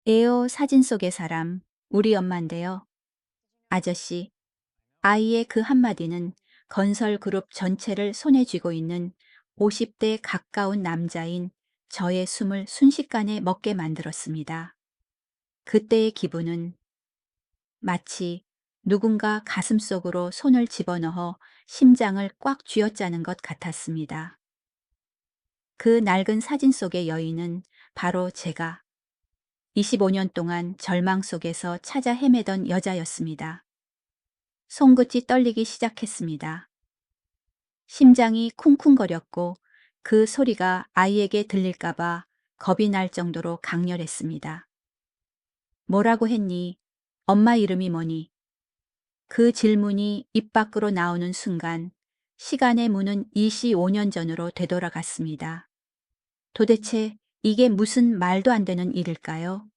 에어 사진 속의 사람, 우리 엄마인데요. 아저씨, 아이의 그 한마디는 건설 그룹 전체를 손에 쥐고 있는 50대 가까운 남자인 저의 숨을 순식간에 먹게 만들었습니다. 그때의 기분은 마치 누군가 가슴속으로 손을 집어넣어 심장을 꽉 쥐어짜는 것 같았습니다. 그 낡은 사진 속의 여인은 바로 제가 25년 동안 절망 속에서 찾아 헤매던 여자였습니다. 손끝이 떨리기 시작했습니다. 심장이 쿵쿵거렸고 그 소리가 아이에게 들릴까봐 겁이 날 정도로 강렬했습니다. 뭐라고 했니? 엄마 이름이 뭐니? 그 질문이 입 밖으로 나오는 순간 시간의 문은 25년 전으로 되돌아갔습니다. 도대체 이게 무슨 말도 안 되는 일일까요?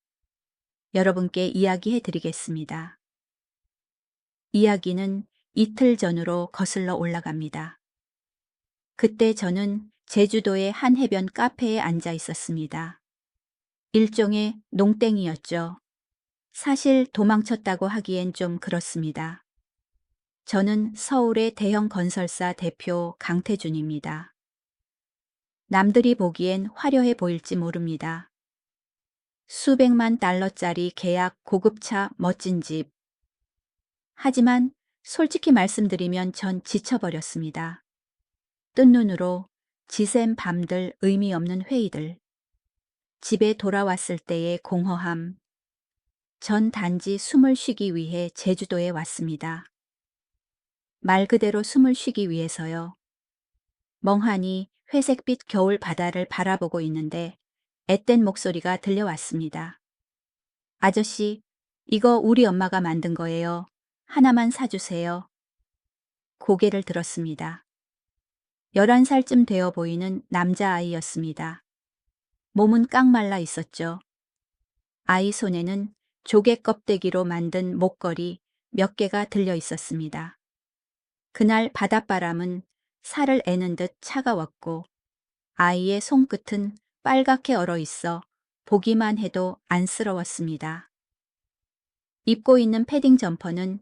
여러분께 이야기해 드리겠습니다. 이야기는 이틀 전으로 거슬러 올라갑니다. 그때 저는 제주도의 한 해변 카페에 앉아 있었습니다. 일종의 농땡이였죠. 사실 도망쳤다고 하기엔 좀 그렇습니다. 저는 서울의 대형 건설사 대표 강태준입니다. 남들이 보기엔 화려해 보일지 모릅니다. 수백만 달러짜리 계약, 고급차, 멋진 집. 하지만 솔직히 말씀드리면 전 지쳐버렸습니다. 뜬 눈으로 지샌 밤들, 의미 없는 회의들, 집에 돌아왔을 때의 공허함. 전 단지 숨을 쉬기 위해 제주도에 왔습니다. 말 그대로 숨을 쉬기 위해서요. 멍하니 회색빛 겨울 바다를 바라보고 있는데 앳된 목소리가 들려왔습니다. 아저씨, 이거 우리 엄마가 만든 거예요. 하나만 사주세요. 고개를 들었습니다. 11살쯤 되어 보이는 남자아이였습니다. 몸은 깡말라 있었죠. 아이 손에는 조개 껍데기로 만든 목걸이 몇 개가 들려 있었습니다. 그날 바닷바람은 살을 애는 듯 차가웠고 아이의 손끝은 빨갛게 얼어 있어 보기만 해도 안쓰러웠습니다. 입고 있는 패딩 점퍼는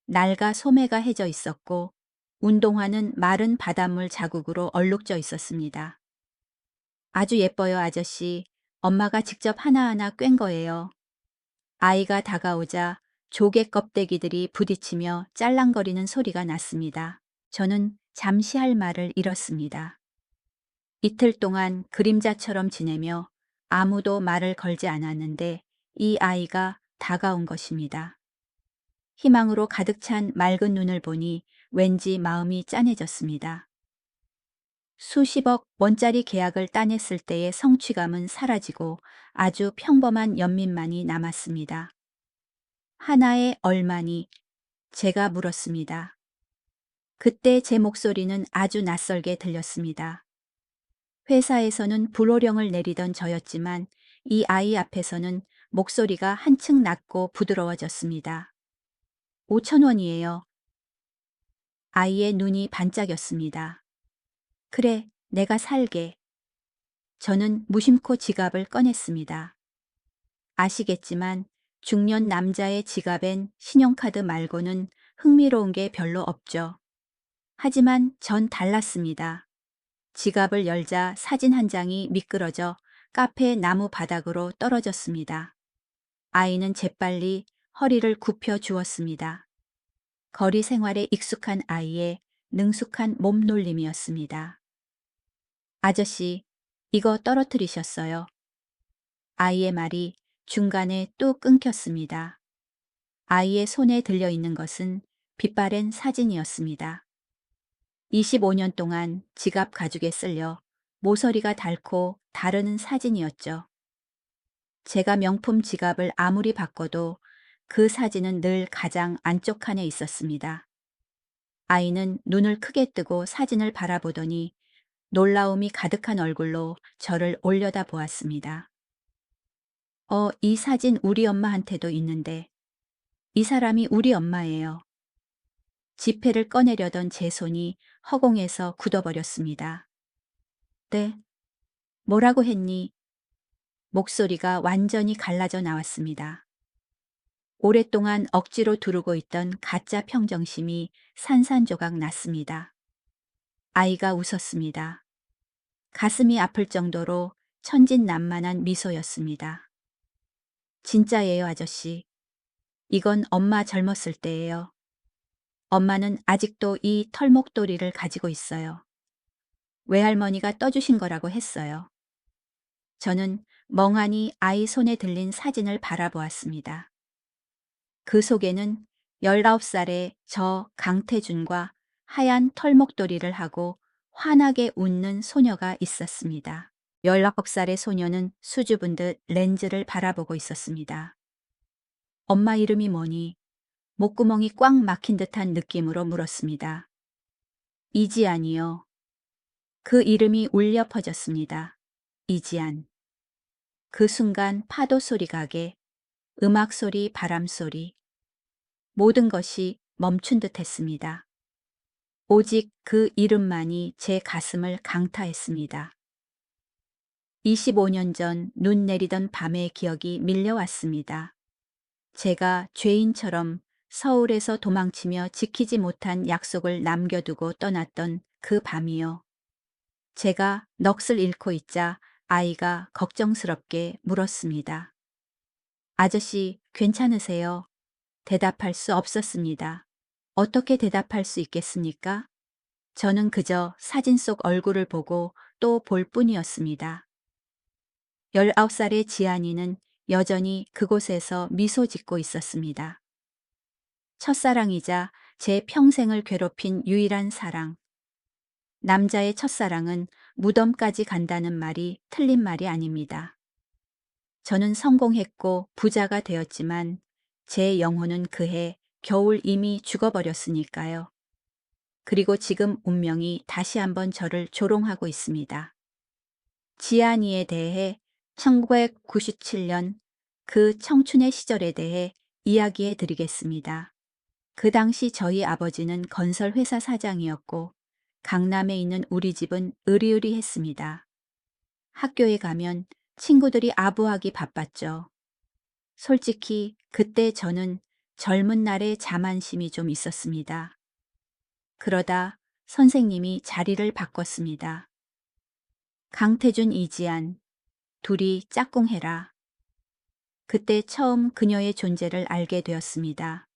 낡아 소매가 해져 있었고 운동화는 마른 바닷물 자국으로 얼룩져 있었습니다. 아주 예뻐요, 아저씨. 엄마가 직접 하나하나 꿰은 거예요. 아이가 다가오자 조개 껍데기들이 부딪히며 짤랑거리는 소리가 났습니다. 저는 잠시 할 말을 잃었습니다. 이틀 동안 그림자처럼 지내며 아무도 말을 걸지 않았는데 이 아이가 다가온 것입니다. 희망으로 가득 찬 맑은 눈을 보니 왠지 마음이 짠해졌습니다. 수십억 원짜리 계약을 따냈을 때의 성취감은 사라지고 아주 평범한 연민만이 남았습니다. 하나에 얼마니? 제가 물었습니다. 그때 제 목소리는 아주 낯설게 들렸습니다. 회사에서는 불호령을 내리던 저였지만 이 아이 앞에서는 목소리가 한층 낮고 부드러워졌습니다. 5천 원이에요. 아이의 눈이 반짝였습니다. 그래, 내가 살게. 저는 무심코 지갑을 꺼냈습니다. 아시겠지만 중년 남자의 지갑엔 신용카드 말고는 흥미로운 게 별로 없죠. 하지만 전 달랐습니다. 지갑을 열자 사진 한 장이 미끄러져 카페 나무 바닥으로 떨어졌습니다. 아이는 재빨리 허리를 굽혀 주었습니다. 거리 생활에 익숙한 아이의 능숙한 몸놀림이었습니다. 아저씨, 이거 떨어뜨리셨어요. 아이의 말이 중간에 뚝 끊겼습니다. 아이의 손에 들려 있는 것은 빛바랜 사진이었습니다. 25년 동안 지갑 가죽에 쓸려 모서리가 닳고 다르는 사진이었죠. 제가 명품 지갑을 아무리 바꿔도 그 사진은 늘 가장 안쪽 칸에 있었습니다. 아이는 눈을 크게 뜨고 사진을 바라보더니 놀라움이 가득한 얼굴로 저를 올려다 보았습니다. 이 사진 우리 엄마한테도 있는데 이 사람이 우리 엄마예요. 지폐를 꺼내려던 제 손이 허공에서 굳어버렸습니다. 네, 뭐라고 했니? 목소리가 완전히 갈라져 나왔습니다. 오랫동안 억지로 두르고 있던 가짜 평정심이 산산조각 났습니다. 아이가 웃었습니다. 가슴이 아플 정도로 천진난만한 미소였습니다. 진짜예요, 아저씨. 이건 엄마 젊었을 때예요. 엄마는 아직도 이 털목도리를 가지고 있어요. 외할머니가 떠주신 거라고 했어요. 저는 멍하니 아이 손에 들린 사진을 바라보았습니다. 그 속에는 19살의 저 강태준과 하얀 털목도리를 하고 환하게 웃는 소녀가 있었습니다. 19살의 소녀는 수줍은 듯 렌즈를 바라보고 있었습니다. 엄마 이름이 뭐니? 목구멍이 꽉 막힌 듯한 느낌으로 물었습니다. 이지안이요. 그 이름이 울려 퍼졌습니다. 이지안. 그 순간 파도 소리 가게, 음악 소리, 바람 소리, 모든 것이 멈춘 듯 했습니다. 오직 그 이름만이 제 가슴을 강타했습니다. 25년 전 눈 내리던 밤의 기억이 밀려왔습니다. 제가 죄인처럼 서울에서 도망치며 지키지 못한 약속을 남겨두고 떠났던 그 밤이요. 제가 넋을 잃고 있자 아이가 걱정스럽게 물었습니다. 아저씨, 괜찮으세요? 대답할 수 없었습니다. 어떻게 대답할 수 있겠습니까? 저는 그저 사진 속 얼굴을 보고 또 볼 뿐이었습니다. 19살의 지안이는 여전히 그곳에서 미소 짓고 있었습니다. 첫사랑이자 제 평생을 괴롭힌 유일한 사랑. 남자의 첫사랑은 무덤까지 간다는 말이 틀린 말이 아닙니다. 저는 성공했고 부자가 되었지만 제 영혼은 그해 겨울 이미 죽어버렸으니까요. 그리고 지금 운명이 다시 한번 저를 조롱하고 있습니다. 지안이에 대해 1997년 그 청춘의 시절에 대해 이야기해 드리겠습니다. 그 당시 저희 아버지는 건설회사 사장이었고 강남에 있는 우리 집은 으리으리했습니다. 학교에 가면 친구들이 아부하기 바빴죠. 솔직히 그때 저는 젊은 날의 자만심이 좀 있었습니다. 그러다 선생님이 자리를 바꿨습니다. 강태준, 이지안, 둘이 짝꿍해라. 그때 처음 그녀의 존재를 알게 되었습니다.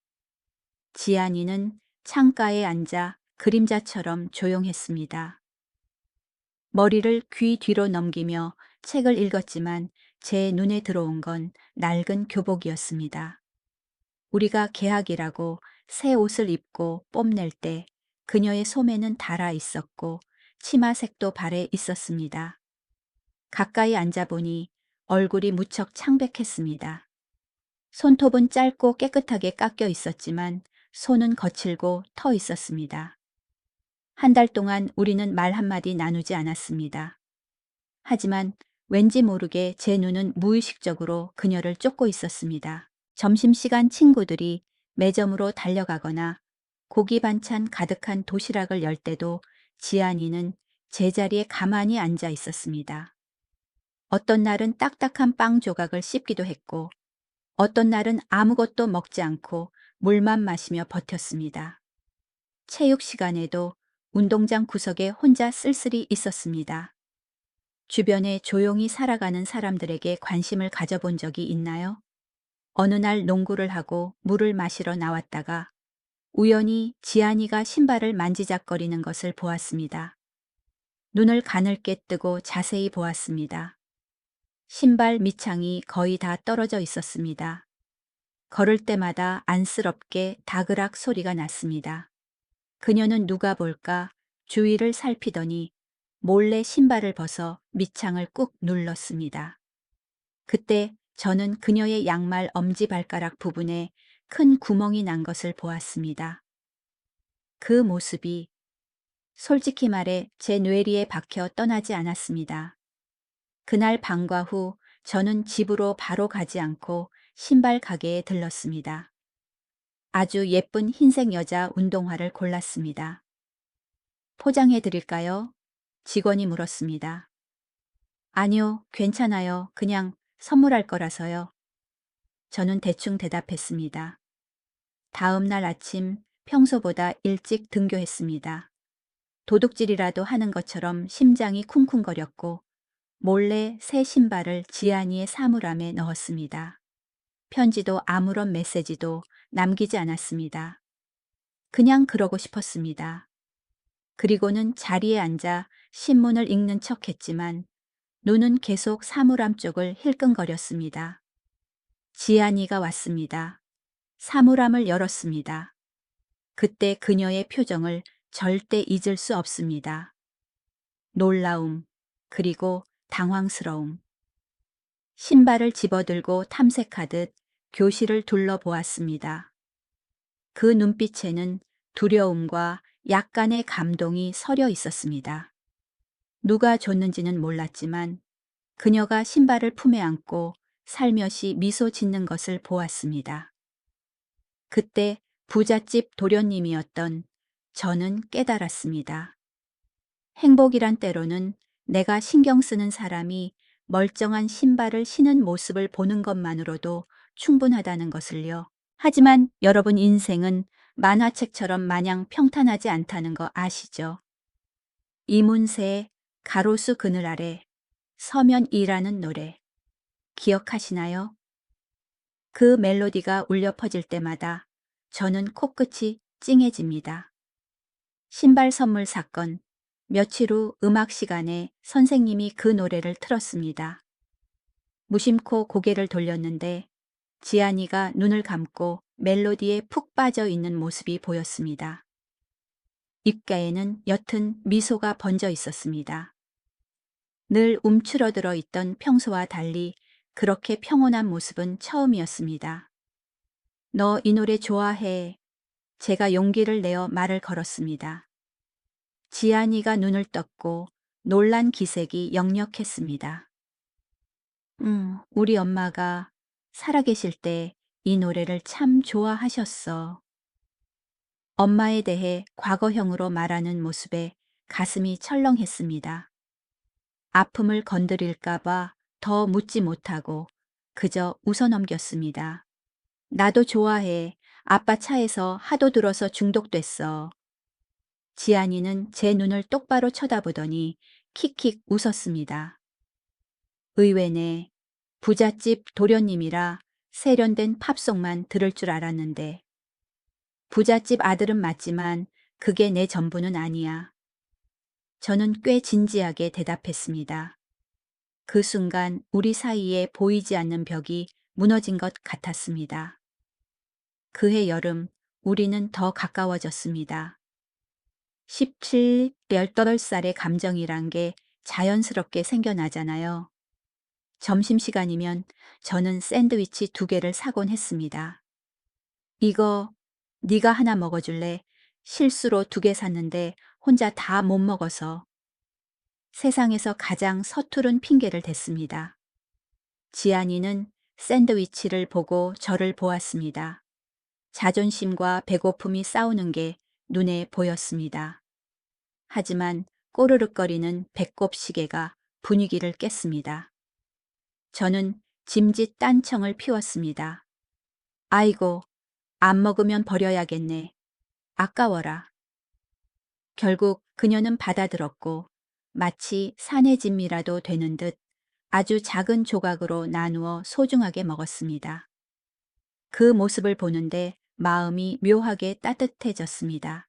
지안이는 창가에 앉아 그림자처럼 조용했습니다. 머리를 귀 뒤로 넘기며 책을 읽었지만 제 눈에 들어온 건 낡은 교복이었습니다. 우리가 개학이라고 새 옷을 입고 뽐낼 때 그녀의 소매는 닳아 있었고 치마색도 발에 있었습니다. 가까이 앉아보니 얼굴이 무척 창백했습니다. 손톱은 짧고 깨끗하게 깎여 있었지만 손은 거칠고 터 있었습니다. 한 달 동안 우리는 말 한마디 나누지 않았습니다. 하지만 왠지 모르게 제 눈은 무의식적으로 그녀를 쫓고 있었습니다. 점심시간 친구들이 매점으로 달려가거나 고기 반찬 가득한 도시락을 열 때도 지안이는 제자리에 가만히 앉아 있었습니다. 어떤 날은 딱딱한 빵 조각을 씹기도 했고 어떤 날은 아무것도 먹지 않고 물만 마시며 버텼습니다. 체육 시간에도 운동장 구석에 혼자 쓸쓸히 있었습니다. 주변에 조용히 살아가는 사람들에게 관심을 가져본 적이 있나요? 어느 날 농구를 하고 물을 마시러 나왔다가 우연히 지안이가 신발을 만지작거리는 것을 보았습니다. 눈을 가늘게 뜨고 자세히 보았습니다. 신발 밑창이 거의 다 떨어져 있었습니다. 걸을 때마다 안쓰럽게 다그락 소리가 났습니다. 그녀는 누가 볼까 주위를 살피더니 몰래 신발을 벗어 밑창을 꾹 눌렀습니다. 그때 저는 그녀의 양말 엄지발가락 부분에 큰 구멍이 난 것을 보았습니다. 그 모습이 솔직히 말해 제 뇌리에 박혀 떠나지 않았습니다. 그날 밤과 후 저는 집으로 바로 가지 않고 신발 가게에 들렀습니다. 아주 예쁜 흰색 여자 운동화를 골랐습니다. 포장해 드릴까요? 직원이 물었습니다. 아니요, 괜찮아요. 그냥 선물할 거라서요. 저는 대충 대답했습니다. 다음 날 아침 평소보다 일찍 등교했습니다. 도둑질이라도 하는 것처럼 심장이 쿵쿵거렸고 몰래 새 신발을 지안이의 사물함에 넣었습니다. 편지도 아무런 메시지도 남기지 않았습니다. 그냥 그러고 싶었습니다. 그리고는 자리에 앉아 신문을 읽는 척 했지만 눈은 계속 사물함 쪽을 힐끔거렸습니다. 지안이가 왔습니다. 사물함을 열었습니다. 그때 그녀의 표정을 절대 잊을 수 없습니다. 놀라움, 그리고 당황스러움. 신발을 집어들고 탐색하듯 교실을 둘러보았습니다. 그 눈빛에는 두려움과 약간의 감동이 서려 있었습니다. 누가 줬는지는 몰랐지만 그녀가 신발을 품에 안고 살며시 미소 짓는 것을 보았습니다. 그때 부잣집 도련님이었던 저는 깨달았습니다. 행복이란 때로는 내가 신경 쓰는 사람이 멀쩡한 신발을 신은 모습을 보는 것만으로도 충분하다는 것을요. 하지만 여러분 인생은 만화책처럼 마냥 평탄하지 않다는 거 아시죠? 이문세의 가로수 그늘 아래 서면이라는 노래 기억하시나요? 그 멜로디가 울려 퍼질 때마다 저는 코끝이 찡해집니다. 신발 선물 사건. 며칠 후 음악 시간에 선생님이 그 노래를 틀었습니다. 무심코 고개를 돌렸는데 지안이가 눈을 감고 멜로디에 푹 빠져 있는 모습이 보였습니다. 입가에는 옅은 미소가 번져 있었습니다. 늘 움츠러들어 있던 평소와 달리 그렇게 평온한 모습은 처음이었습니다. 너 이 노래 좋아해. 제가 용기를 내어 말을 걸었습니다. 지안이가 눈을 떴고 놀란 기색이 역력했습니다. 우리 엄마가 살아계실 때 이 노래를 참 좋아하셨어. 엄마에 대해 과거형으로 말하는 모습에 가슴이 철렁했습니다. 아픔을 건드릴까봐 더 묻지 못하고 그저 웃어넘겼습니다. 나도 좋아해. 아빠 차에서 하도 들어서 중독됐어. 지안이는 제 눈을 똑바로 쳐다보더니 킥킥 웃었습니다. 의외네. 부잣집 도련님이라 세련된 팝송만 들을 줄 알았는데. 부잣집 아들은 맞지만 그게 내 전부는 아니야. 저는 꽤 진지하게 대답했습니다. 그 순간 우리 사이에 보이지 않는 벽이 무너진 것 같았습니다. 그해 여름 우리는 더 가까워졌습니다. 17, 18살의 감정이란 게 자연스럽게 생겨나잖아요. 점심시간이면 저는 샌드위치 2개를 사곤 했습니다. 이거 네가 하나 먹어줄래? 실수로 2개 샀는데 혼자 다 못 먹어서. 세상에서 가장 서투른 핑계를 댔습니다. 지안이는 샌드위치를 보고 저를 보았습니다. 자존심과 배고픔이 싸우는 게 눈에 보였습니다. 하지만 꼬르륵거리는 배꼽 시계가 분위기를 깼습니다. 저는 짐짓 딴청을 피웠습니다. 아이고, 안 먹으면 버려야겠네. 아까워라. 결국 그녀는 받아들었고 마치 사내 진미라도 되는 듯 아주 작은 조각으로 나누어 소중하게 먹었습니다. 그 모습을 보는데 마음이 묘하게 따뜻해졌습니다.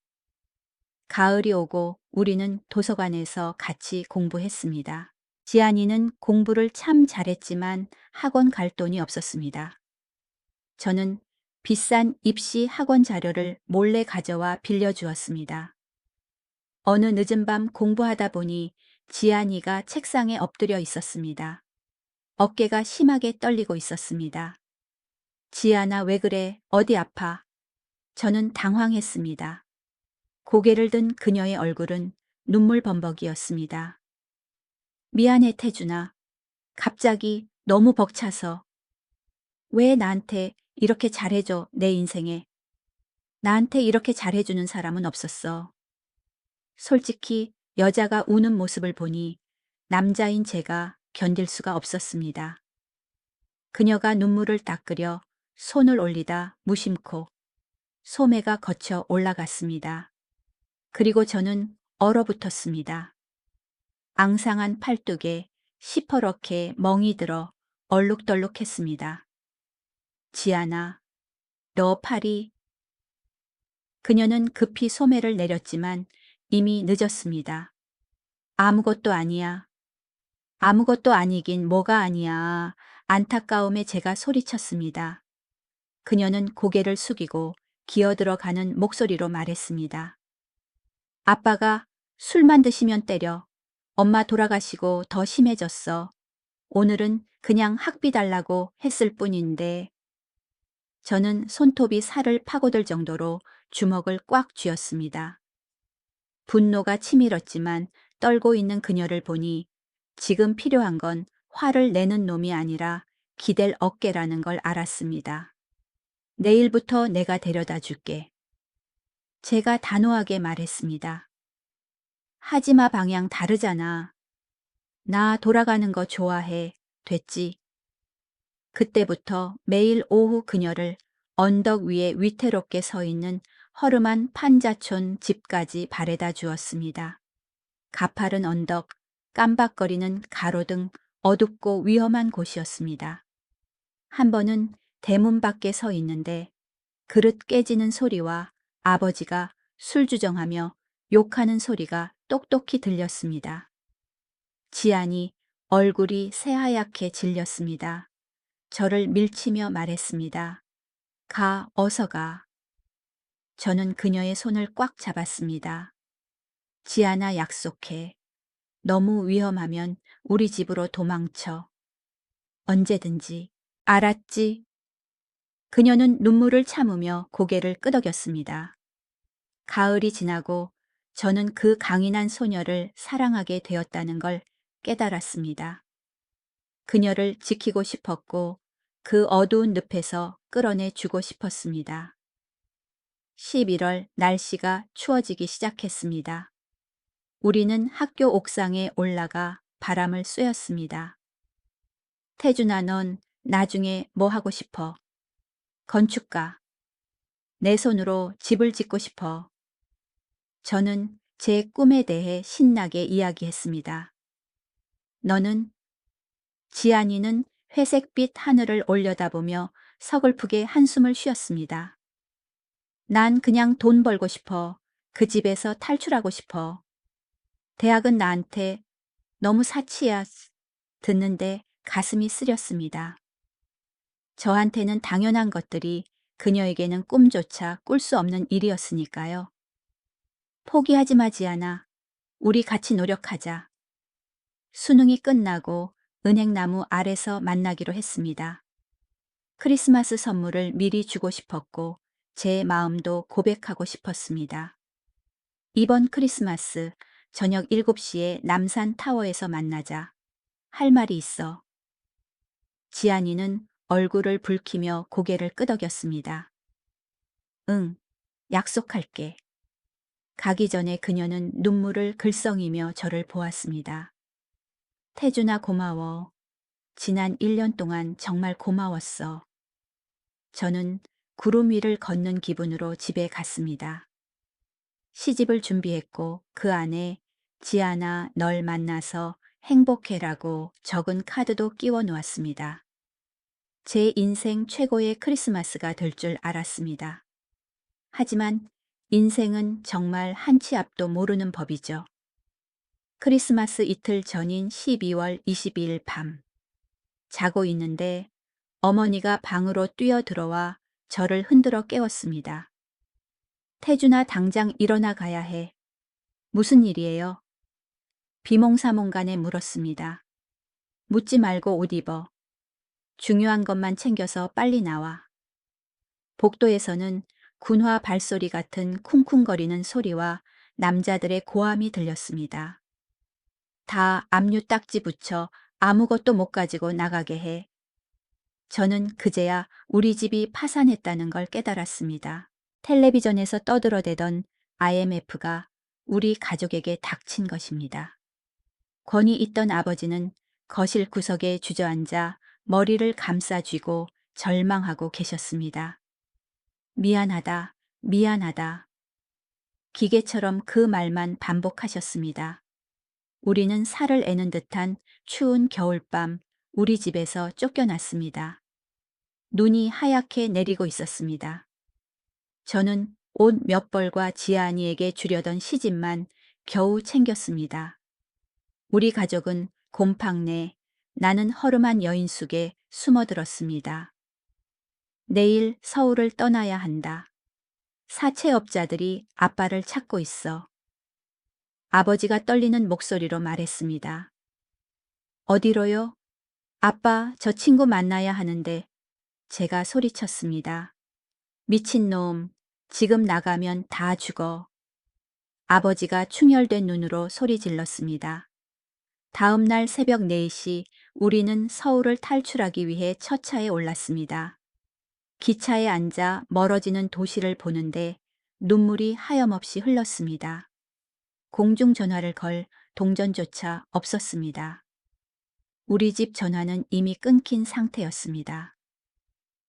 가을이 오고 우리는 도서관에서 같이 공부했습니다. 지안이는 공부를 참 잘했지만 학원 갈 돈이 없었습니다. 저는 비싼 입시 학원 자료를 몰래 가져와 빌려주었습니다. 어느 늦은 밤 공부하다 보니 지안이가 책상에 엎드려 있었습니다. 어깨가 심하게 떨리고 있었습니다. 지안아, 왜 그래? 어디 아파? 저는 당황했습니다. 고개를 든 그녀의 얼굴은 눈물 범벅이었습니다. 미안해, 태준아. 갑자기 너무 벅차서. 왜 나한테 이렇게 잘해줘, 내 인생에. 나한테 이렇게 잘해주는 사람은 없었어. 솔직히 여자가 우는 모습을 보니 남자인 제가 견딜 수가 없었습니다. 그녀가 눈물을 닦으려 손을 올리다 무심코 소매가 거쳐 올라갔습니다. 그리고 저는 얼어붙었습니다. 앙상한 팔뚝에 시퍼렇게 멍이 들어 얼룩덜룩했습니다. 지아나, 너 팔이... 그녀는 급히 소매를 내렸지만 이미 늦었습니다. 아무것도 아니야. 아무것도 아니긴 뭐가 아니야. 안타까움에 제가 소리쳤습니다. 그녀는 고개를 숙이고 기어들어가는 목소리로 말했습니다. 아빠가 술만 드시면 때려. 엄마 돌아가시고 더 심해졌어. 오늘은 그냥 학비 달라고 했을 뿐인데. 저는 손톱이 살을 파고들 정도로 주먹을 꽉 쥐었습니다. 분노가 치밀었지만 떨고 있는 그녀를 보니 지금 필요한 건 화를 내는 놈이 아니라 기댈 어깨라는 걸 알았습니다. 내일부터 내가 데려다 줄게. 제가 단호하게 말했습니다. 하지마 방향 다르잖아. 나 돌아가는 거 좋아해. 됐지? 그때부터 매일 오후 그녀를 언덕 위에 위태롭게 서 있는 허름한 판자촌 집까지 바래다 주었습니다. 가파른 언덕, 깜박거리는 가로등, 어둡고 위험한 곳이었습니다. 한 번은 대문 밖에 서 있는데 그릇 깨지는 소리와 아버지가 술 주정하며 욕하는 소리가 똑똑히 들렸습니다. 지안이 얼굴이 새하얗게 질렸습니다. 저를 밀치며 말했습니다. 가, 어서 가. 저는 그녀의 손을 꽉 잡았습니다. 지안아 약속해. 너무 위험하면 우리 집으로 도망쳐. 언제든지. 알았지? 그녀는 눈물을 참으며 고개를 끄덕였습니다. 가을이 지나고 저는 그 강인한 소녀를 사랑하게 되었다는 걸 깨달았습니다. 그녀를 지키고 싶었고 그 어두운 늪에서 끌어내 주고 싶었습니다. 11월 날씨가 추워지기 시작했습니다. 우리는 학교 옥상에 올라가 바람을 쐬었습니다. 태준아, 넌 나중에 뭐 하고 싶어? 건축가. 내 손으로 집을 짓고 싶어. 저는 제 꿈에 대해 신나게 이야기했습니다. 너는? 지안이는 회색빛 하늘을 올려다보며 서글프게 한숨을 쉬었습니다. 난 그냥 돈 벌고 싶어. 그 집에서 탈출하고 싶어. 대학은 나한테 너무 사치야. 듣는데 가슴이 쓰렸습니다. 저한테는 당연한 것들이 그녀에게는 꿈조차 꿀 수 없는 일이었으니까요. 포기하지 마, 지아나. 우리 같이 노력하자. 수능이 끝나고 은행나무 아래서 만나기로 했습니다. 크리스마스 선물을 미리 주고 싶었고 제 마음도 고백하고 싶었습니다. 이번 크리스마스 저녁 7시에 남산 타워에서 만나자. 할 말이 있어. 지안이는 얼굴을 붉히며 고개를 끄덕였습니다. 응, 약속할게. 가기 전에 그녀는 눈물을 글썽이며 저를 보았습니다. 태준아, 고마워. 지난 1년 동안 정말 고마웠어. 저는 구름 위를 걷는 기분으로 집에 갔습니다. 시집을 준비했고 그 안에 지아나 널 만나서 행복해라고 적은 카드도 끼워 놓았습니다. 제 인생 최고의 크리스마스가 될 줄 알았습니다. 하지만 인생은 정말 한치 앞도 모르는 법이죠. 크리스마스 이틀 전인 12월 22일 밤. 자고 있는데 어머니가 방으로 뛰어들어와 저를 흔들어 깨웠습니다. 태준아, 당장 일어나 가야 해. 무슨 일이에요? 비몽사몽간에 물었습니다. 묻지 말고 옷 입어. 중요한 것만 챙겨서 빨리 나와. 복도에서는 군화 발소리 같은 쿵쿵거리는 소리와 남자들의 고함이 들렸습니다. 다 압류 딱지 붙여 아무것도 못 가지고 나가게 해. 저는 그제야 우리 집이 파산했다는 걸 깨달았습니다. 텔레비전에서 떠들어대던 IMF가 우리 가족에게 닥친 것입니다. 권위 있던 아버지는 거실 구석에 주저앉아 머리를 감싸 쥐고 절망하고 계셨습니다. 미안하다, 미안하다. 기계처럼 그 말만 반복하셨습니다. 우리는 살을 애는 듯한 추운 겨울밤 우리 집에서 쫓겨났습니다. 눈이 하얗게 내리고 있었습니다. 저는 옷 몇 벌과 지아니에게 주려던 시집만 겨우 챙겼습니다. 우리 가족은 곰팡 내 나는 허름한 여인 속에 숨어들었습니다. 내일 서울을 떠나야 한다. 사채업자들이 아빠를 찾고 있어. 아버지가 떨리는 목소리로 말했습니다. 어디로요? 아빠, 저 친구 만나야 하는데. 제가 소리쳤습니다. 미친놈, 지금 나가면 다 죽어. 아버지가 충혈된 눈으로 소리 질렀습니다. 다음 날 새벽 4시 우리는 서울을 탈출하기 위해 첫 차에 올랐습니다. 기차에 앉아 멀어지는 도시를 보는데 눈물이 하염없이 흘렀습니다. 공중전화를 걸 동전조차 없었습니다. 우리 집 전화는 이미 끊긴 상태였습니다.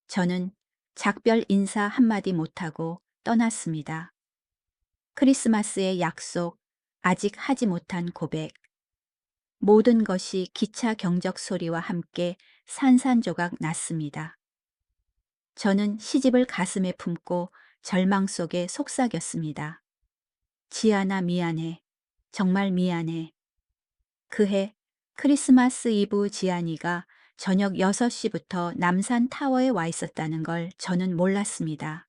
저는 작별 인사 한마디 못하고 떠났습니다. 크리스마스의 약속, 아직 하지 못한 고백. 모든 것이 기차 경적 소리와 함께 산산조각 났습니다. 저는 시집을 가슴에 품고 절망 속에 속삭였습니다. 지아나 미안해. 정말 미안해. 그해 크리스마스 이브 지아니가 저녁 6시부터 남산 타워에 와 있었다는 걸 저는 몰랐습니다.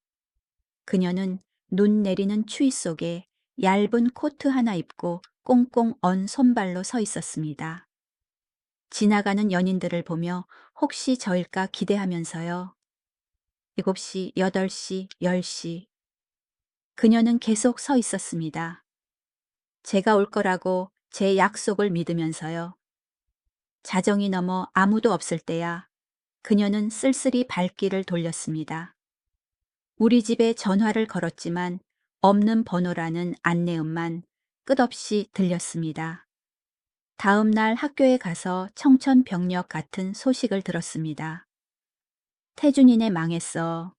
그녀는 눈 내리는 추위 속에 얇은 코트 하나 입고 꽁꽁 언 손발로 서 있었습니다. 지나가는 연인들을 보며 혹시 저일까 기대하면서요. 7시, 8시, 10시. 그녀는 계속 서 있었습니다. 제가 올 거라고 제 약속을 믿으면서요. 자정이 넘어 아무도 없을 때야 그녀는 쓸쓸히 발길을 돌렸습니다. 우리 집에 전화를 걸었지만 없는 번호라는 안내음만 끝없이 들렸습니다. 다음 날 학교에 가서 청천벽력 같은 소식을 들었습니다. 태준이네 망했어.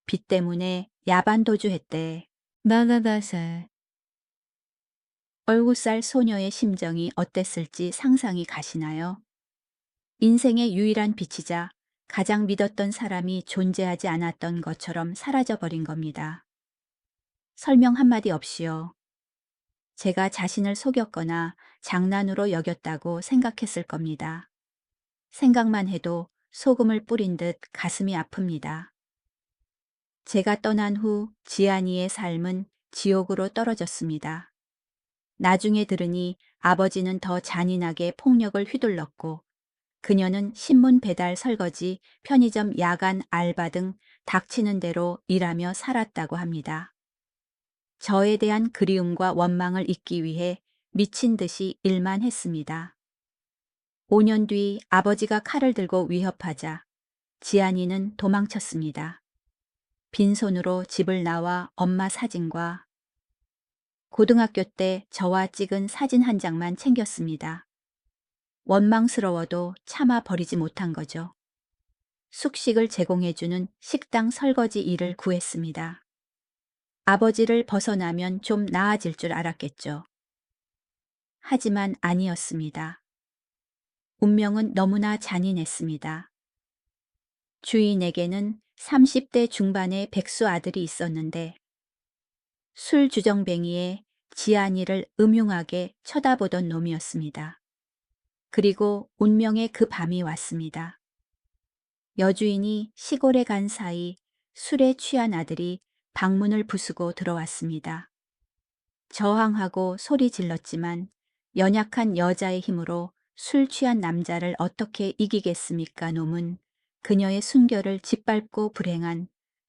빚 때문에 야반도주했대. 나나다살. 얼굴살 소녀의 심정이 어땠을지 상상이 가시나요? 인생의 유일한 빛이자 가장 믿었던 사람이 존재하지 않았던 것처럼 사라져버린 겁니다. 설명 한마디 없이요. 제가 자신을 속였거나 장난으로 여겼다고 생각했을 겁니다. 생각만 해도 소금을 뿌린 듯 가슴이 아픕니다. 제가 떠난 후 지안이의 삶은 지옥으로 떨어졌습니다. 나중에 들으니 아버지는 더 잔인하게 폭력을 휘둘렀고 그녀는 신문 배달 설거지, 편의점 야간 알바 등 닥치는 대로 일하며 살았다고 합니다. 저에 대한 그리움과 원망을 잊기 위해 미친 듯이 일만 했습니다. 5년 뒤 아버지가 칼을 들고 위협하자 지안이는 도망쳤습니다. 빈손으로 집을 나와 엄마 사진과 고등학교 때 저와 찍은 사진 한 장만 챙겼습니다. 원망스러워도 참아 버리지 못한 거죠. 숙식을 제공해주는 식당 설거지 일을 구했습니다. 아버지를 벗어나면 좀 나아질 줄 알았겠죠. 하지만 아니었습니다. 운명은 너무나 잔인했습니다. 주인에게는 30대 중반의 백수 아들이 있었는데 술 주정뱅이에 지안이를 음흉하게 쳐다보던 놈이었습니다. 그리고 운명의 그 밤이 왔습니다. 여주인이 시골에 간 사이 술에 취한 아들이 방문을 부수고 들어왔습니다. 저항하고 소리 질렀지만 연약한 여자의 힘으로 술 취한 남자를 어떻게 이기겠습니까, 놈은. 그녀의 순결을 짓밟고 불행한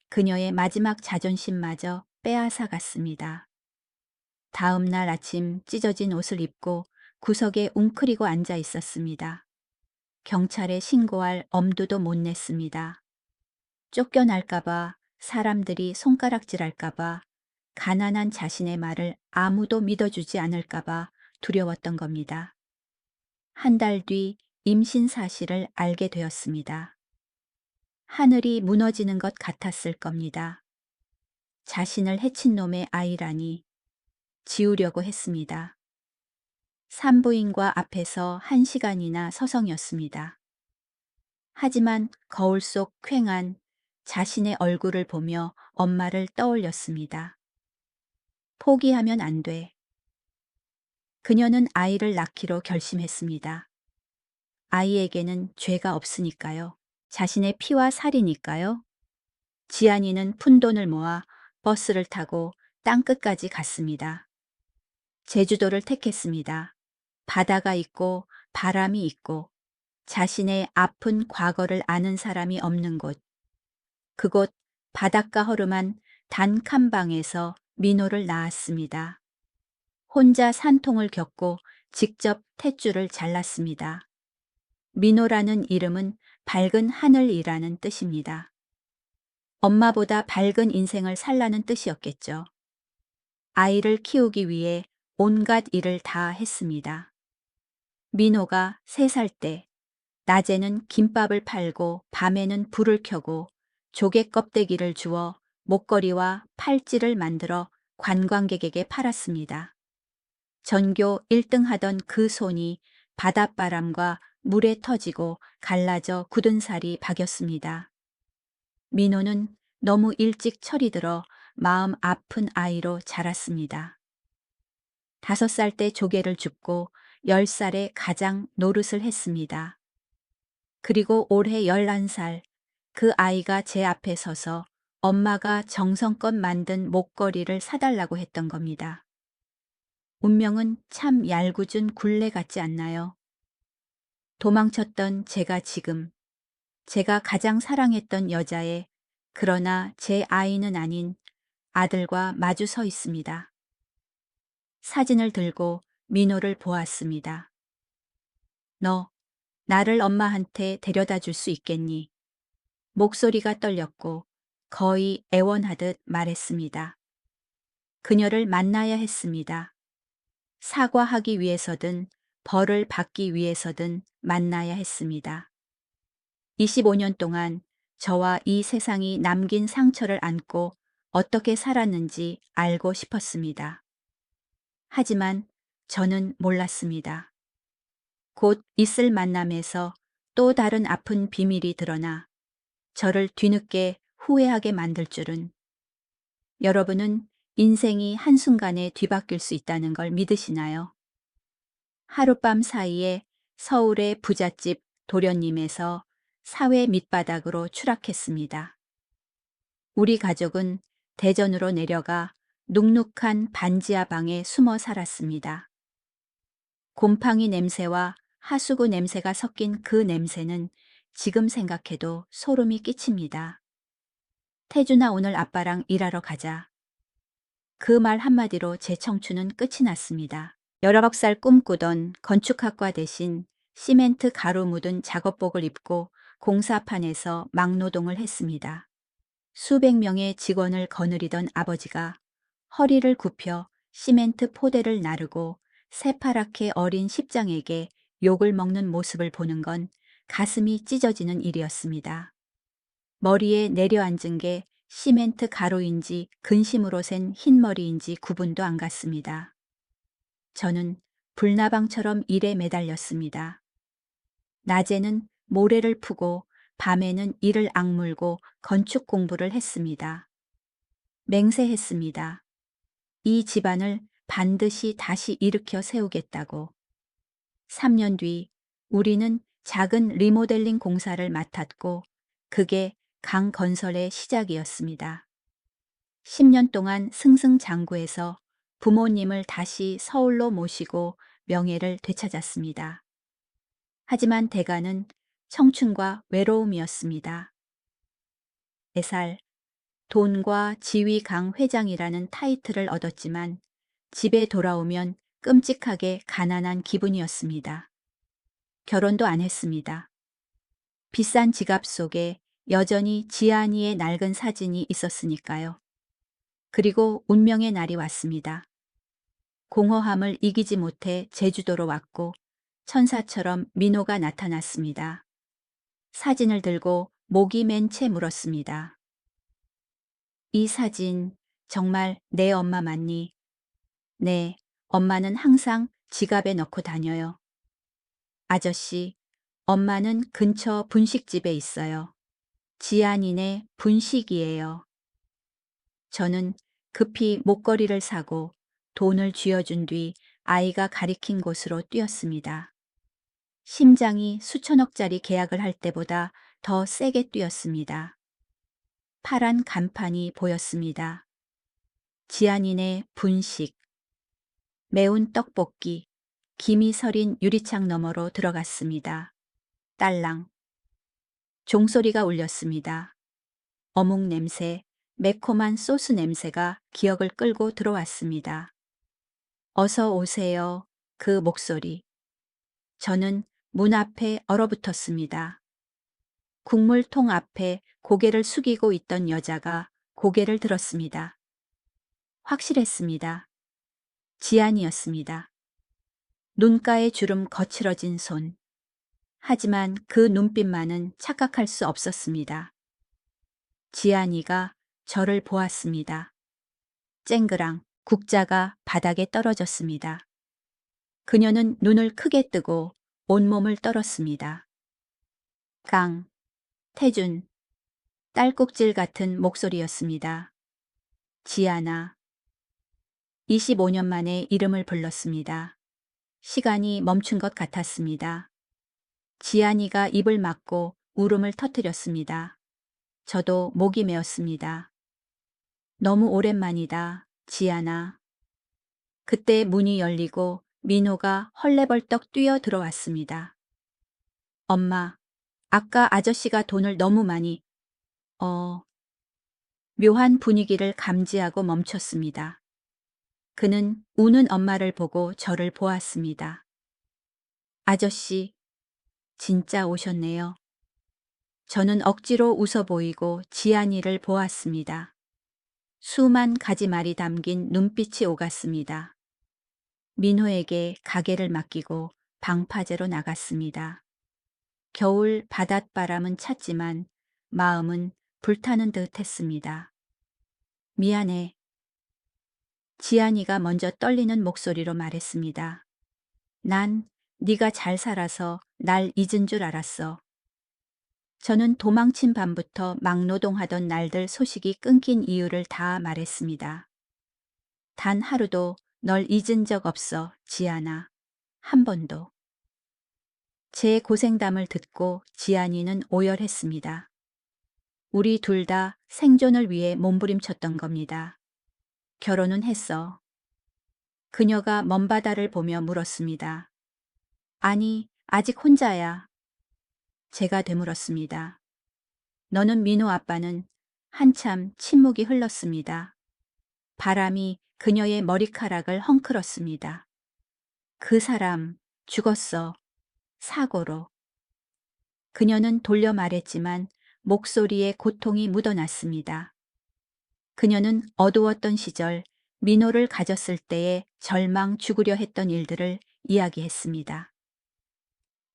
그녀의 마지막 자존심마저 빼앗아 갔습니다. 다음 날 아침 찢어진 옷을 입고 구석에 웅크리고 앉아 있었습니다. 경찰에 신고할 엄두도 못 냈습니다. 쫓겨날까봐, 사람들이 손가락질할까봐, 가난한 자신의 말을 아무도 믿어주지 않을까봐 두려웠던 겁니다. 한 달 뒤 임신 사실을 알게 되었습니다. 하늘이 무너지는 것 같았을 겁니다. 자신을 해친 놈의 아이라니 지우려고 했습니다. 산부인과 앞에서 1시간이나 서성였습니다. 하지만 거울 속 퀭한 자신의 얼굴을 보며 엄마를 떠올렸습니다. 포기하면 안 돼. 그녀는 아이를 낳기로 결심했습니다. 아이에게는 죄가 없으니까요. 자신의 피와 살이니까요. 지안이는 푼돈을 모아 버스를 타고 땅끝까지 갔습니다. 제주도를 택했습니다. 바다가 있고 바람이 있고 자신의 아픈 과거를 아는 사람이 없는 곳. 그곳 바닷가 허름한 단칸방에서 민호를 낳았습니다. 혼자 산통을 겪고 직접 탯줄을 잘랐습니다. 민호라는 이름은 밝은 하늘이라는 뜻입니다. 엄마보다 밝은 인생을 살라는 뜻이었겠죠. 아이를 키우기 위해 온갖 일을 다 했습니다. 민호가 3살 때 낮에는 김밥을 팔고 밤에는 불을 켜고 조개 껍데기를 주워 목걸이와 팔찌를 만들어 관광객에게 팔았습니다. 전교 1등 하던 그 손이 바닷바람과 물에 터지고 갈라져 굳은 살이 박였습니다. 민호는 너무 일찍 철이 들어 마음 아픈 아이로 자랐습니다. 5살 때 조개를 줍고 10살에 가장 노릇을 했습니다. 그리고 올해 11살 그 아이가 제 앞에 서서 엄마가 정성껏 만든 목걸이를 사달라고 했던 겁니다. 운명은 참 얄궂은 굴레 같지 않나요? 도망쳤던 제가 지금 제가 가장 사랑했던 여자의 그러나 제 아이는 아닌 아들과 마주 서 있습니다. 사진을 들고 민호를 보았습니다. 너 나를 엄마한테 데려다 줄 수 있겠니? 목소리가 떨렸고 거의 애원하듯 말했습니다. 그녀를 만나야 했습니다. 사과하기 위해서든 벌을 받기 위해서든 만나야 했습니다. 25년 동안 저와 이 세상이 남긴 상처를 안고 어떻게 살았는지 알고 싶었습니다. 하지만 저는 몰랐습니다. 곧 있을 만남에서 또 다른 아픈 비밀이 드러나 저를 뒤늦게 후회하게 만들 줄은. 여러분은 인생이 한순간에 뒤바뀔 수 있다는 걸 믿으시나요? 하룻밤 사이에 서울의 부잣집 도련님에서 사회 밑바닥으로 추락했습니다. 우리 가족은 대전으로 내려가 눅눅한 반지하 방에 숨어 살았습니다. 곰팡이 냄새와 하수구 냄새가 섞인 그 냄새는 지금 생각해도 소름이 끼칩니다. 태준아, 오늘 아빠랑 일하러 가자. 그 말 한마디로 제 청춘은 끝이 났습니다. 19살 꿈꾸던 건축학과 대신 시멘트 가루 묻은 작업복을 입고 공사판에서 막노동을 했습니다. 수백 명의 직원을 거느리던 아버지가 허리를 굽혀 시멘트 포대를 나르고 새파랗게 어린 십장에게 욕을 먹는 모습을 보는 건 가슴이 찢어지는 일이었습니다. 머리에 내려앉은 게 시멘트 가루인지 근심으로 센 흰머리인지 구분도 안 갔습니다. 저는 불나방처럼 일에 매달렸습니다. 낮에는 모래를 푸고 밤에는 이를 악물고 건축 공부를 했습니다. 맹세했습니다. 이 집안을 반드시 다시 일으켜 세우겠다고. 3년 뒤 우리는 작은 리모델링 공사를 맡았고 그게 강건설의 시작이었습니다. 10년 동안 승승장구해서 부모님을 다시 서울로 모시고 명예를 되찾았습니다. 하지만 대가는 청춘과 외로움이었습니다. 4살, 돈과 지위 강 회장이라는 타이틀을 얻었지만 집에 돌아오면 끔찍하게 가난한 기분이었습니다. 결혼도 안 했습니다. 비싼 지갑 속에 여전히 지안이의 낡은 사진이 있었으니까요. 그리고 운명의 날이 왔습니다. 공허함을 이기지 못해 제주도로 왔고 천사처럼 민호가 나타났습니다. 사진을 들고 목이 맨 채 물었습니다. 이 사진 정말 내 엄마 맞니? 네, 엄마는 항상 지갑에 넣고 다녀요. 아저씨, 엄마는 근처 분식집에 있어요. 지안이네 분식이에요. 저는 급히 목걸이를 사고 돈을 쥐어준 뒤 아이가 가리킨 곳으로 뛰었습니다. 심장이 수천억짜리 계약을 할 때보다 더 세게 뛰었습니다. 파란 간판이 보였습니다. 지안이네 분식. 매운 떡볶이. 김이 서린 유리창 너머로 들어갔습니다. 딸랑. 종소리가 울렸습니다. 어묵 냄새, 매콤한 소스 냄새가 기억을 끌고 들어왔습니다. 어서 오세요. 그 목소리. 저는 문 앞에 얼어붙었습니다. 국물통 앞에 고개를 숙이고 있던 여자가 고개를 들었습니다. 확실했습니다. 지안이었습니다. 눈가에 주름 거칠어진 손. 하지만 그 눈빛만은 착각할 수 없었습니다. 지안이가 저를 보았습니다. 쨍그랑 국자가 바닥에 떨어졌습니다. 그녀는 눈을 크게 뜨고 온몸을 떨었습니다. 강, 태준, 딸꾹질 같은 목소리였습니다. 지아나. 25년 만에 이름을 불렀습니다. 시간이 멈춘 것 같았습니다. 지안이가 입을 막고 울음을 터뜨렸습니다. 저도 목이 메었습니다. 너무 오랜만이다, 지아나. 그때 문이 열리고 민호가 헐레벌떡 뛰어 들어왔습니다. 엄마, 아까 아저씨가 돈을 너무 많이... 묘한 분위기를 감지하고 멈췄습니다. 그는 우는 엄마를 보고 저를 보았습니다. 아저씨, 진짜 오셨네요. 저는 억지로 웃어 보이고 지안이를 보았습니다. 수만 가지 말이 담긴 눈빛이 오갔습니다. 민호에게 가게를 맡기고 방파제로 나갔습니다. 겨울 바닷바람은 찼지만 마음은 불타는 듯 했습니다. 미안해. 지안이가 먼저 떨리는 목소리로 말했습니다. 난 네가 잘 살아서 날 잊은 줄 알았어. 저는 도망친 밤부터 막노동하던 날들 소식이 끊긴 이유를 다 말했습니다. 단 하루도 널 잊은 적 없어, 지안아. 한 번도. 제 고생담을 듣고 지안이는 오열했습니다. 우리 둘 다 생존을 위해 몸부림쳤던 겁니다. 결혼은 했어. 그녀가 먼 바다를 보며 물었습니다. 아니, 아직 혼자야. 제가 되물었습니다. 너는 민호 아빠는 한참 침묵이 흘렀습니다. 바람이 그녀의 머리카락을 헝클었습니다. 그 사람 죽었어. 사고로. 그녀는 돌려 말했지만 목소리에 고통이 묻어났습니다. 그녀는 어두웠던 시절 민호를 가졌을 때의 절망 죽으려 했던 일들을 이야기했습니다.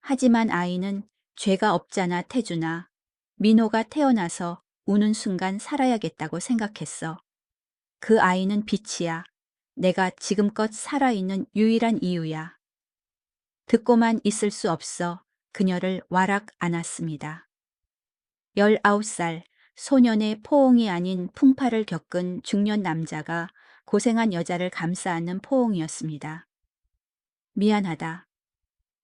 하지만 아이는 죄가 없잖아, 태준아. 민호가 태어나서 우는 순간 살아야겠다고 생각했어. 그 아이는 빛이야. 내가 지금껏 살아있는 유일한 이유야. 듣고만 있을 수 없어 그녀를 와락 안았습니다. 19살 소년의 포옹이 아닌 풍파를 겪은 중년 남자가 고생한 여자를 감싸 안는 포옹이었습니다. 미안하다.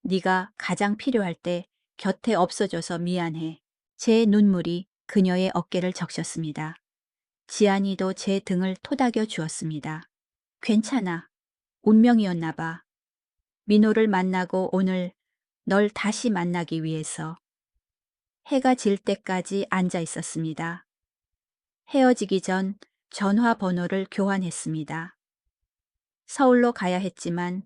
네가 가장 필요할 때 곁에 없어져서 미안해. 제 눈물이 그녀의 어깨를 적셨습니다. 지안이도 제 등을 토닥여 주었습니다. 괜찮아. 운명이었나 봐. 민호를 만나고 오늘 널 다시 만나기 위해서. 해가 질 때까지 앉아 있었습니다. 헤어지기 전 전화번호를 교환했습니다. 서울로 가야 했지만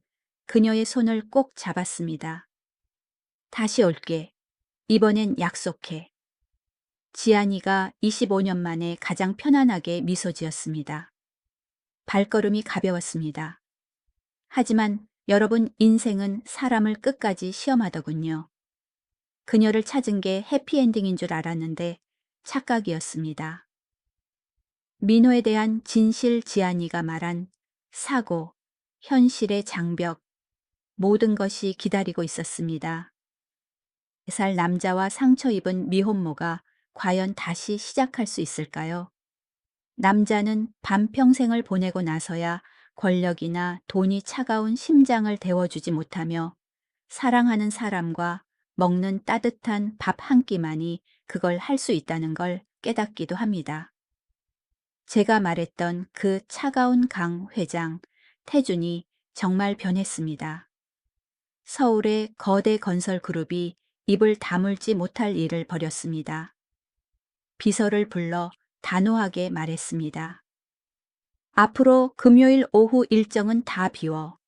그녀의 손을 꼭 잡았습니다. 다시 올게. 이번엔 약속해. 지안이가 25년 만에 가장 편안하게 미소 지었습니다. 발걸음이 가벼웠습니다. 하지만 여러분, 인생은 사람을 끝까지 시험하더군요. 그녀를 찾은 게 해피엔딩인 줄 알았는데 착각이었습니다. 민호에 대한 진실 지안이가 말한 사고, 현실의 장벽, 모든 것이 기다리고 있었습니다. 4살 남자와 상처 입은 미혼모가 과연 다시 시작할 수 있을까요? 남자는 반평생을 보내고 나서야 권력이나 돈이 차가운 심장을 데워주지 못하며 사랑하는 사람과 먹는 따뜻한 밥 한 끼만이 그걸 할 수 있다는 걸 깨닫기도 합니다. 제가 말했던 그 차가운 강 회장, 태준이 정말 변했습니다. 서울의 거대 건설 그룹이 입을 다물지 못할 일을 벌였습니다. 비서를 불러 단호하게 말했습니다. 앞으로 금요일 오후 일정은 다 비워.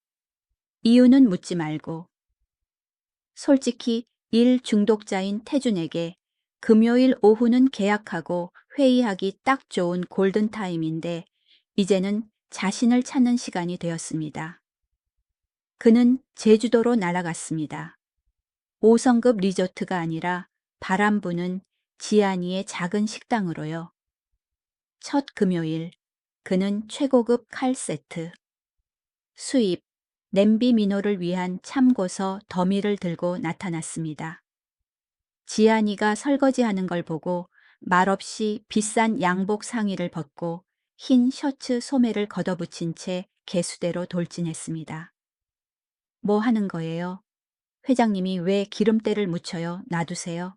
이유는 묻지 말고. 솔직히 일 중독자인 태준에게 금요일 오후는 계약하고 회의하기 딱 좋은 골든타임인데 이제는 자신을 찾는 시간이 되었습니다. 그는 제주도로 날아갔습니다. 5성급 리조트가 아니라 바람 부는 지안이의 작은 식당으로요. 첫 금요일, 그는 최고급 칼 세트, 수입, 냄비 민호를 위한 참고서 더미를 들고 나타났습니다. 지안이가 설거지하는 걸 보고 말없이 비싼 양복 상의를 벗고 흰 셔츠 소매를 걷어붙인 채 개수대로 돌진했습니다. 뭐 하는 거예요? 회장님이 왜 기름때를 묻혀요? 놔두세요.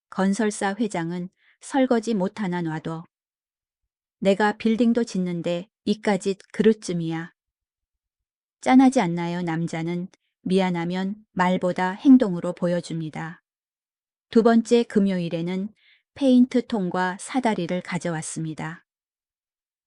건설사 회장은 설거지 못하나 놔둬. 내가 빌딩도 짓는데 이까짓 그릇쯤이야. 짠하지 않나요? 남자는 미안하면 말보다 행동으로 보여줍니다. 두 번째 금요일에는 페인트통과 사다리를 가져왔습니다.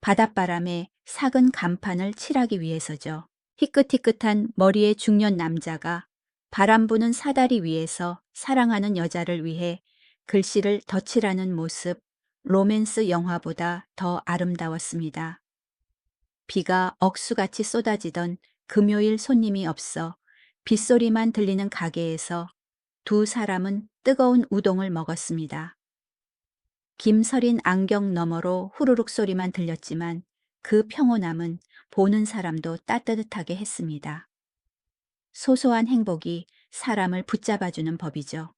바닷바람에 삭은 간판을 칠하기 위해서죠. 희끗희끗한 머리의 중년 남자가 바람 부는 사다리 위에서 사랑하는 여자를 위해 글씨를 덧칠하는 모습, 로맨스 영화보다 더 아름다웠습니다. 비가 억수같이 쏟아지던 금요일 손님이 없어 빗소리만 들리는 가게에서 두 사람은 뜨거운 우동을 먹었습니다. 김서린 안경 너머로 후루룩 소리만 들렸지만 그 평온함은 보는 사람도 따뜻하게 했습니다. 소소한 행복이 사람을 붙잡아주는 법이죠.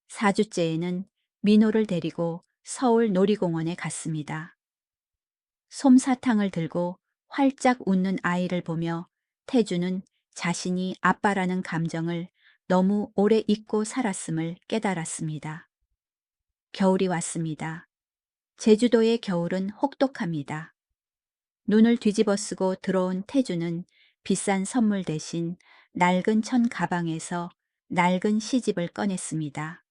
4주째에는 민호를 데리고 서울 놀이공원에 갔습니다. 솜사탕을 들고 활짝 웃는 아이를 보며 태주는 자신이 아빠라는 감정을 너무 오래 잊고 살았음을 깨달았습니다. 겨울이 왔습니다. 제주도의 겨울은 혹독합니다. 눈을 뒤집어 쓰고 들어온 태주는 비싼 선물 대신 낡은 천 가방에서 낡은 시집을 꺼냈습니다.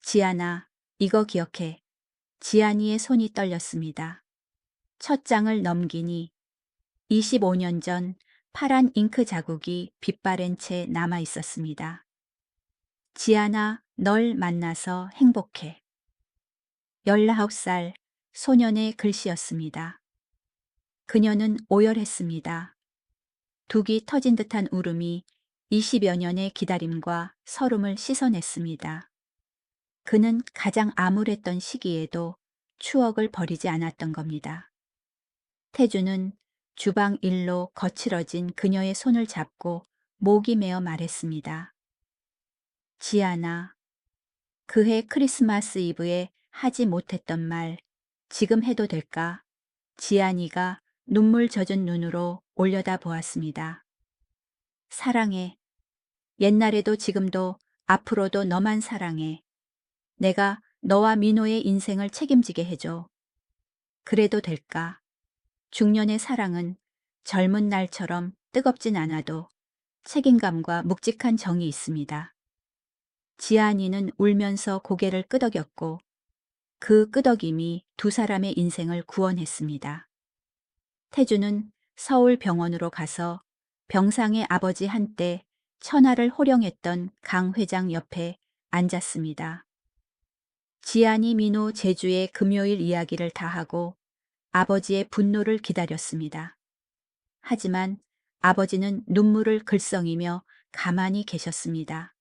지안아, 이거 기억해. 지안이의 손이 떨렸습니다. 첫 장을 넘기니 25년 전 파란 잉크 자국이 빛바랜 채 남아 있었습니다. 지안아, 널 만나서 행복해. 19살 소년의 글씨였습니다. 그녀는 오열했습니다. 둑이 터진 듯한 울음이 20여 년의 기다림과 서름을 씻어냈습니다. 그는 가장 암울했던 시기에도 추억을 버리지 않았던 겁니다. 태주는 주방 일로 거칠어진 그녀의 손을 잡고 목이 메어 말했습니다. 지안아, 그해 크리스마스 이브에 하지 못했던 말 지금 해도 될까? 지안이가 눈물 젖은 눈으로 올려다 보았습니다. 사랑해. 옛날에도 지금도 앞으로도 너만 사랑해. 내가 너와 민호의 인생을 책임지게 해줘. 그래도 될까? 중년의 사랑은 젊은 날처럼 뜨겁진 않아도 책임감과 묵직한 정이 있습니다. 지안이는 울면서 고개를 끄덕였고 그 끄덕임이 두 사람의 인생을 구원했습니다. 태주는 서울 병원으로 가서 병상의 아버지 한때 천하를 호령했던 강 회장 옆에 앉았습니다. 지안이 민호 제주의 금요일 이야기를 다 하고 아버지의 분노를 기다렸습니다. 하지만 아버지는 눈물을 글썽이며 가만히 계셨습니다.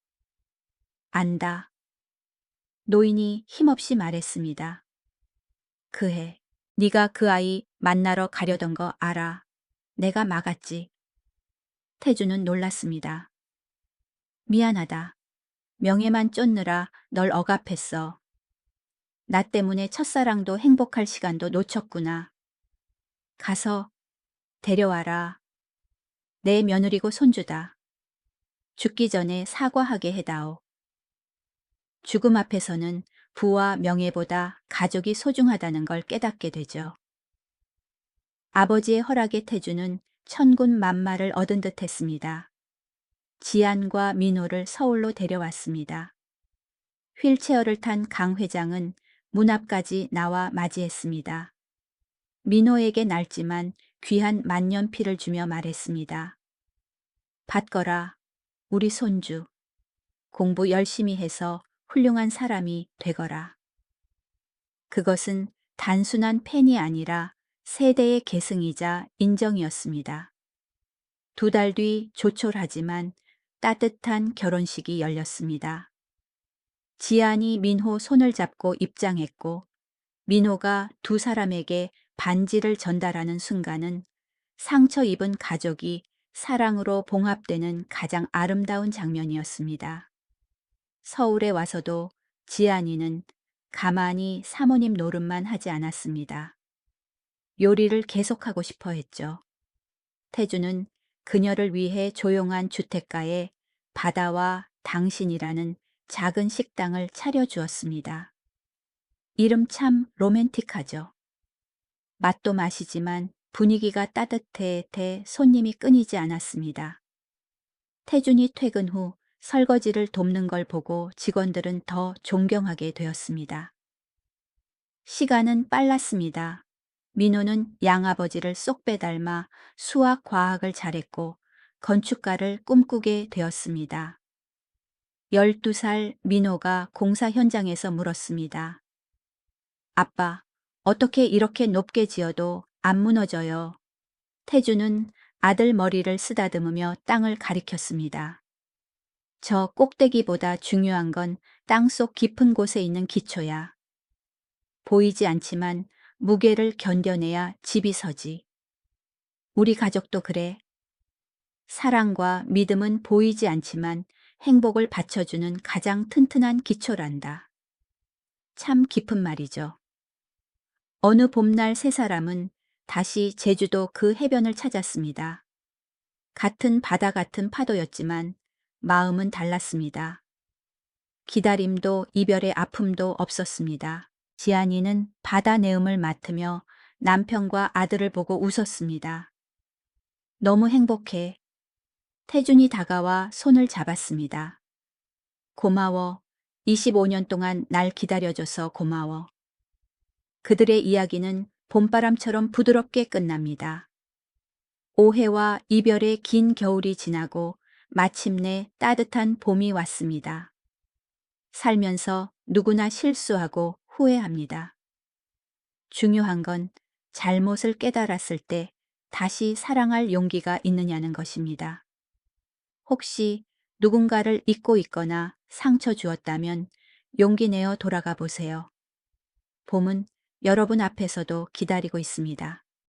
안다. 노인이 힘없이 말했습니다. 그해 네가 그 아이 만나러 가려던 거 알아. 내가 막았지. 태주는 놀랐습니다. 미안하다. 명예만 쫓느라 널 억압했어. 나 때문에 첫사랑도 행복할 시간도 놓쳤구나. 가서 데려와라. 내 며느리고 손주다. 죽기 전에 사과하게 해다오. 죽음 앞에서는 부와 명예보다 가족이 소중하다는 걸 깨닫게 되죠. 아버지의 허락에 태주는 천군만마를 얻은 듯 했습니다. 지안과 민호를 서울로 데려왔습니다. 휠체어를 탄 강 회장은 문 앞까지 나와 맞이했습니다. 민호에게 낡지만 귀한 만년필을 주며 말했습니다. 받거라, 우리 손주. 공부 열심히 해서 훌륭한 사람이 되거라. 그것은 단순한 팬이 아니라 세대의 계승이자 인정이었습니다. 2달 뒤 조촐하지만 따뜻한 결혼식이 열렸습니다. 지안이 민호 손을 잡고 입장했고 민호가 두 사람에게 반지를 전달하는 순간은 상처 입은 가족이 사랑으로 봉합되는 가장 아름다운 장면이었습니다. 서울에 와서도 지안이는 가만히 사모님 노릇만 하지 않았습니다. 요리를 계속하고 싶어 했죠. 태주는 그녀를 위해 조용한 주택가에 바다와 당신이라는 작은 식당을 차려주었습니다. 이름 참 로맨틱하죠. 맛도 맛이지만 분위기가 따뜻해 손님이 끊이지 않았습니다. 태준이 퇴근 후 설거지를 돕는 걸 보고 직원들은 더 존경하게 되었습니다. 시간은 빨랐습니다. 민호는 양아버지를 쏙 빼닮아 수학, 과학을 잘했고 건축가를 꿈꾸게 되었습니다. 12살 민호가 공사 현장에서 물었습니다. 아빠, 어떻게 이렇게 높게 지어도 안 무너져요? 태주는 아들 머리를 쓰다듬으며 땅을 가리켰습니다. 저 꼭대기보다 중요한 건 땅속 깊은 곳에 있는 기초야. 보이지 않지만 무게를 견뎌내야 집이 서지. 우리 가족도 그래. 사랑과 믿음은 보이지 않지만 행복을 받쳐주는 가장 튼튼한 기초란다. 참 깊은 말이죠. 어느 봄날 세 사람은 다시 제주도 그 해변을 찾았습니다. 같은 바다 같은 파도였지만 마음은 달랐습니다. 기다림도 이별의 아픔도 없었습니다. 지안이는 바다 내음을 맡으며 남편과 아들을 보고 웃었습니다. 너무 행복해. 태준이 다가와 손을 잡았습니다. 고마워. 25년 동안 날 기다려줘서 고마워. 그들의 이야기는 봄바람처럼 부드럽게 끝납니다. 오해와 이별의 긴 겨울이 지나고 마침내 따뜻한 봄이 왔습니다. 살면서 누구나 실수하고 후회합니다. 중요한 건 잘못을 깨달았을 때 다시 사랑할 용기가 있느냐는 것입니다. 혹시 누군가를 잊고 있거나 상처 주었다면 용기 내어 돌아가 보세요. 봄은 여러분 앞에서도 기다리고 있습니다.